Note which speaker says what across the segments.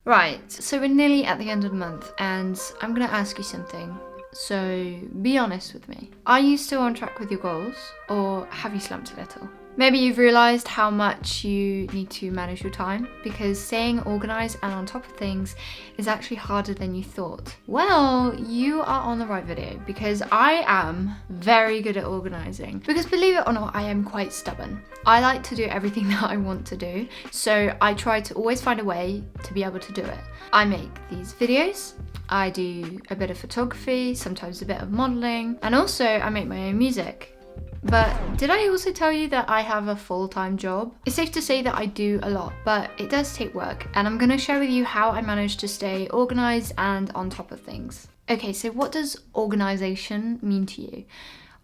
Speaker 1: Right, so we're nearly at the end of the month and I'm gonna ask you something. So be honest with me. Are you still on track with your goals or have you slumped a little? Maybe you've realised how much you need to manage your time because staying organised and on top of things is actually harder than you thought. Well, you are on the right video because I am very good at organising. Because believe it or not, I am quite stubborn. I like to do everything that I want to do, so I try to always find a way to be able to do it. I make these videos, I do a bit of photography, sometimes a bit of modelling, and also I make my own music. But did I also tell you that I have a full-time job? It's safe to say that I do a lot, but it does take work, and I'm going to share with you how I manage to stay organised and on top of things. Okay, so what does organisation mean to you?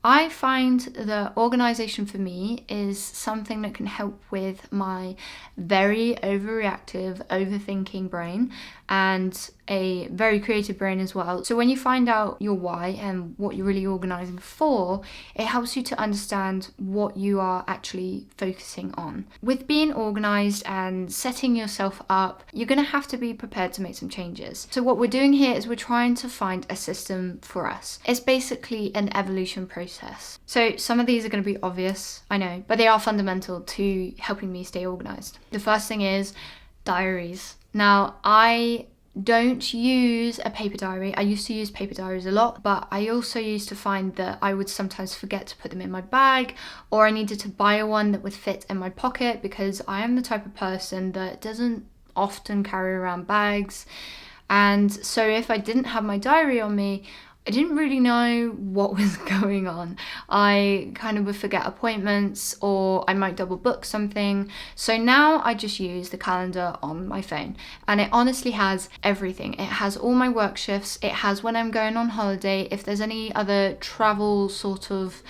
Speaker 1: I find that organisation for me is something that can help with my very overreactive, overthinking brain and a very creative brain as well. So when you find out your why and what you're really organising for, it helps you to understand what you are actually focusing on. With being organised and setting yourself up, you're going to have to be prepared to make some changes. So what we're doing here is we're trying to find a system for us. It's basically an evolution process. So some of these are going to be obvious, I know, but they are fundamental to helping me stay organised. The first thing is diaries. Now, I don't use a paper diary. I used to use paper diaries a lot, but I also used to find that I would sometimes forget to put them in my bag, or I needed to buy one that would fit in my pocket because I am the type of person that doesn't often carry around bags. And so if I didn't have my diary on me, I didn't really know what was going on. I kind of would forget appointments or I might double book something. So now I just use the calendar on my phone, and it honestly has everything. It has all my work shifts. It has when I'm going on holiday, if there's any other travel sort of,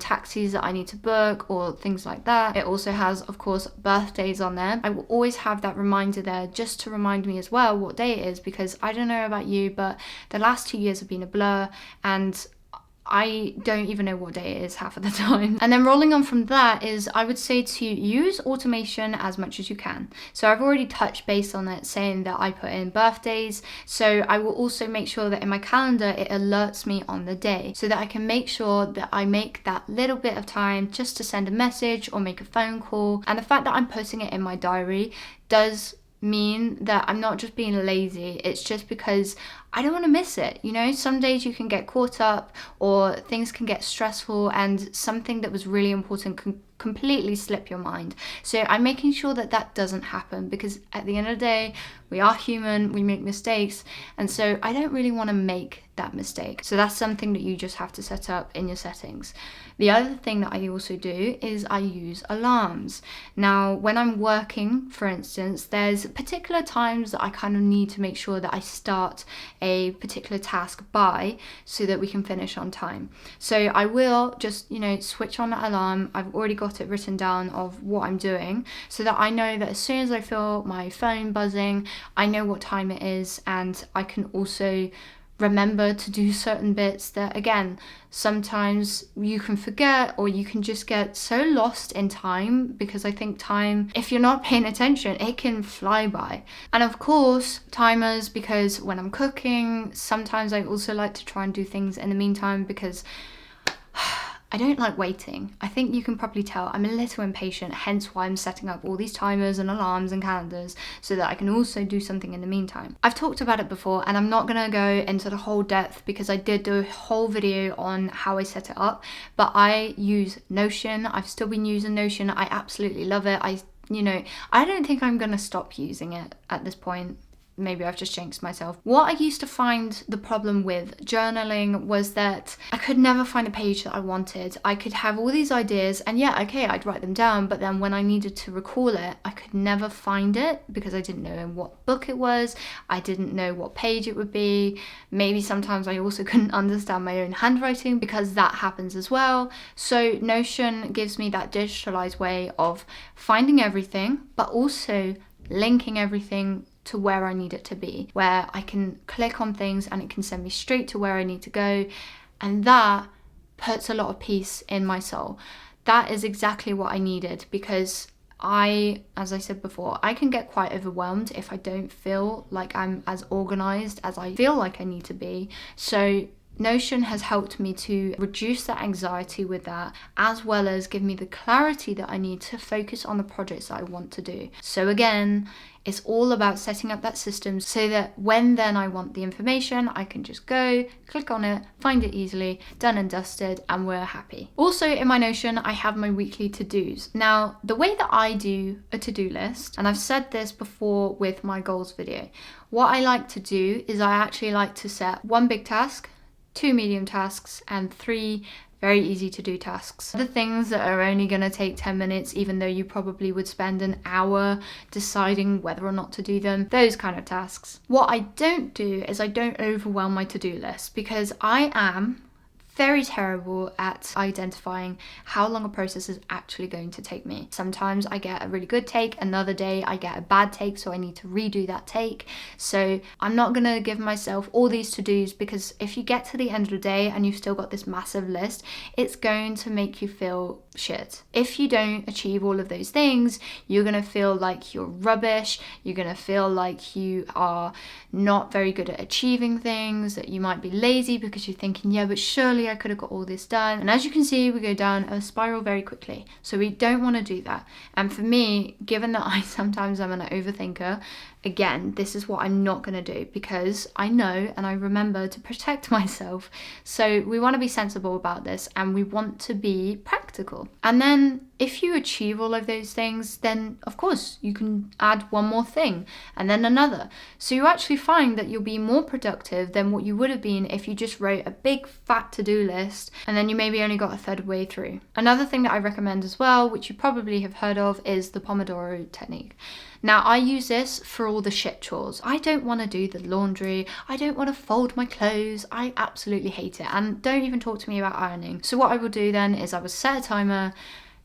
Speaker 1: taxis that I need to book or things like that. It also has, of course, birthdays on there. I will always have that reminder there just to remind me as well what day it is, because I don't know about you, but the last 2 years have been a blur. And I don't even know what day it is half of the time. And then rolling on from that is I would say to use automation as much as you can. So I've already touched base on it, saying that I put in birthdays. So I will also make sure that in my calendar it alerts me on the day so that I can make sure that I make that little bit of time just to send a message or make a phone call. And the fact that I'm putting it in my diary does mean that I'm not just being lazy. It's just because I don't want to miss it. Some days you can get caught up or things can get stressful and something that was really important can completely slip your mind. So I'm making sure that that doesn't happen, because at the end of the day, we are human, we make mistakes, and so I don't really want to make that mistake. So that's something that you just have to set up in your settings. The other thing that I also do is I use alarms. Now, when I'm working, for instance, there's particular times that I kind of need to make sure that I start a particular task by so that we can finish on time. So I will just, switch on that alarm. I've already got it written down of what I'm doing so that I know that as soon as I feel my phone buzzing, I know what time it is, and I can also remember to do certain bits that, again, sometimes you can forget or you can just get so lost in time, because I think time, if you're not paying attention, it can fly by. And of course, timers, because when I'm cooking, sometimes I also like to try and do things in the meantime because I don't like waiting. I think you can probably tell I'm a little impatient, hence why I'm setting up all these timers and alarms and calendars so that I can also do something in the meantime. I've talked about it before and I'm not going to go into the whole depth because I did do a whole video on how I set it up, but I use Notion. I've still been using Notion. I absolutely love it. I don't think I'm going to stop using it at this point. Maybe I've just jinxed myself. What I used to find the problem with journaling was that I could never find a page that I wanted. I could have all these ideas and I'd write them down, but then when I needed to recall it, I could never find it because I didn't know in what book it was. I didn't know what page it would be. Maybe sometimes I also couldn't understand my own handwriting because that happens as well. So Notion gives me that digitalized way of finding everything, but also linking everything to where I need it to be, where I can click on things and it can send me straight to where I need to go. And that puts a lot of peace in my soul. That is exactly what I needed, because as I said before, I can get quite overwhelmed if I don't feel like I'm as organized as I feel like I need to be. So Notion has helped me to reduce that anxiety with that, as well as give me the clarity that I need to focus on the projects that I want to do. So again, it's all about setting up that system so that when then I want the information, I can just go, click on it, find it easily, done and dusted, and we're happy. Also in my Notion, I have my weekly to-dos. Now, the way that I do a to-do list, and I've said this before with my goals video, what I like to do is I actually like to set one big task, 2 medium tasks, and 3 very easy to do tasks. The things that are only going to take 10 minutes, even though you probably would spend an hour deciding whether or not to do them, those kind of tasks. What I don't do is I don't overwhelm my to-do list, because I am very terrible at identifying how long a process is actually going to take me. Sometimes I get a really good take, another day I get a bad take, so I need to redo that take. So I'm not gonna give myself all these to-dos, because if you get to the end of the day and you've still got this massive list, it's going to make you feel shit. If you don't achieve all of those things, you're gonna feel like you're rubbish, you're gonna feel like you are not very good at achieving things, that you might be lazy because you're thinking, yeah, but surely I could have got all this done. And as you can see, we go down a spiral very quickly. So we don't want to do that. And for me, given that I sometimes am an overthinker, again, this is what I'm not going to do, because I know and I remember to protect myself. So we want to be sensible about this, and we want to be practical. And then if you achieve all of those things, then of course you can add one more thing and then another. So you actually find that you'll be more productive than what you would have been if you just wrote a big fat to-do list and then you maybe only got a third way through. Another thing that I recommend as well, which you probably have heard of, is the Pomodoro Technique. Now, I use this for all the shit chores. I don't want to do the laundry. I don't want to fold my clothes. I absolutely hate it. And don't even talk to me about ironing. So what I will do then is I will set a timer,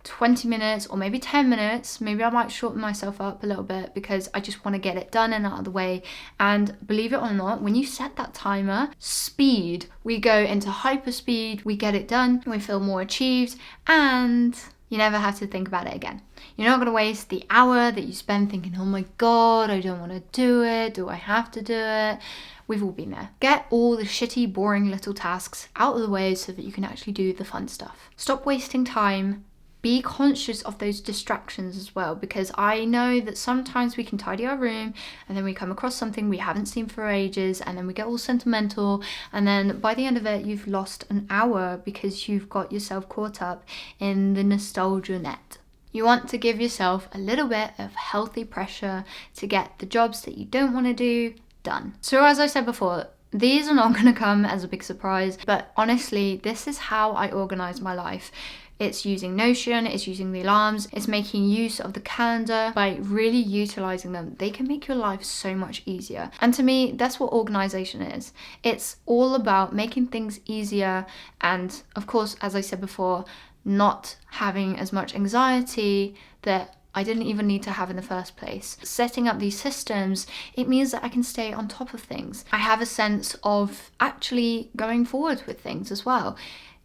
Speaker 1: 20 minutes or maybe 10 minutes. Maybe I might shorten myself up a little bit because I just want to get it done and out of the way. And believe it or not, when you set that timer, speed, we go into hyper speed, we get it done, we feel more achieved, and you never have to think about it again. You're not going to waste the hour that you spend thinking, oh my God, I don't want to do it. Do I have to do it? We've all been there. Get all the shitty, boring little tasks out of the way so that you can actually do the fun stuff. Stop wasting time. Be conscious of those distractions as well, because I know that sometimes we can tidy our room and then we come across something we haven't seen for ages and then we get all sentimental, and then by the end of it you've lost an hour because you've got yourself caught up in the nostalgia net. You want to give yourself a little bit of healthy pressure to get the jobs that you don't want to do done. So as I said before, these are not going to come as a big surprise, but honestly, this is how I organize my life. It's using Notion, it's using the alarms, it's making use of the calendar. By really utilizing them, they can make your life so much easier. And to me, that's what organization is. It's all about making things easier and, of course, as I said before, not having as much anxiety that I didn't even need to have in the first place. Setting up these systems, it means that I can stay on top of things. I have a sense of actually going forward with things as well.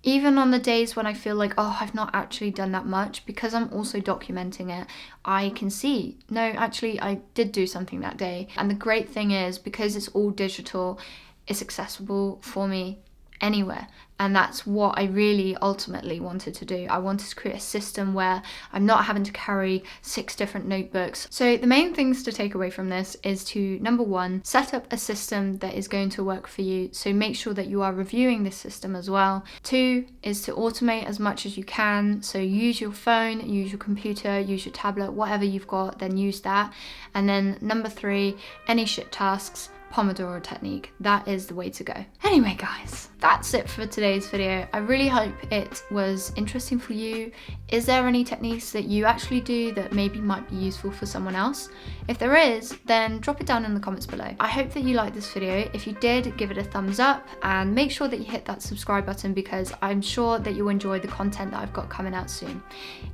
Speaker 1: Even on the days when I feel like, oh, I've not actually done that much, because I'm also documenting it, I can see, no, actually, I did do something that day. And the great thing is, because it's all digital, it's accessible for me anywhere. And that's what I really ultimately wanted to do. I wanted to create a system where I'm not having to carry 6 different notebooks. So the main things to take away from this is to, number 1, set up a system that is going to work for you. So make sure that you are reviewing this system as well. 2 is to automate as much as you can. So use your phone, use your computer, use your tablet, whatever you've got, then use that. And then number 3, any shit tasks, Pomodoro Technique. That is the way to go. Anyway, guys, that's it for today's video. I really hope it was interesting for you. Is there any techniques that you actually do that maybe might be useful for someone else? If there is, then drop it down in the comments below. I hope that you liked this video. If you did, give it a thumbs up and make sure that you hit that subscribe button, because I'm sure that you'll enjoy the content that I've got coming out soon.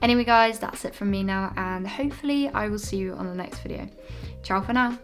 Speaker 1: Anyway, guys, that's it from me now, and hopefully I will see you on the next video. Ciao for now.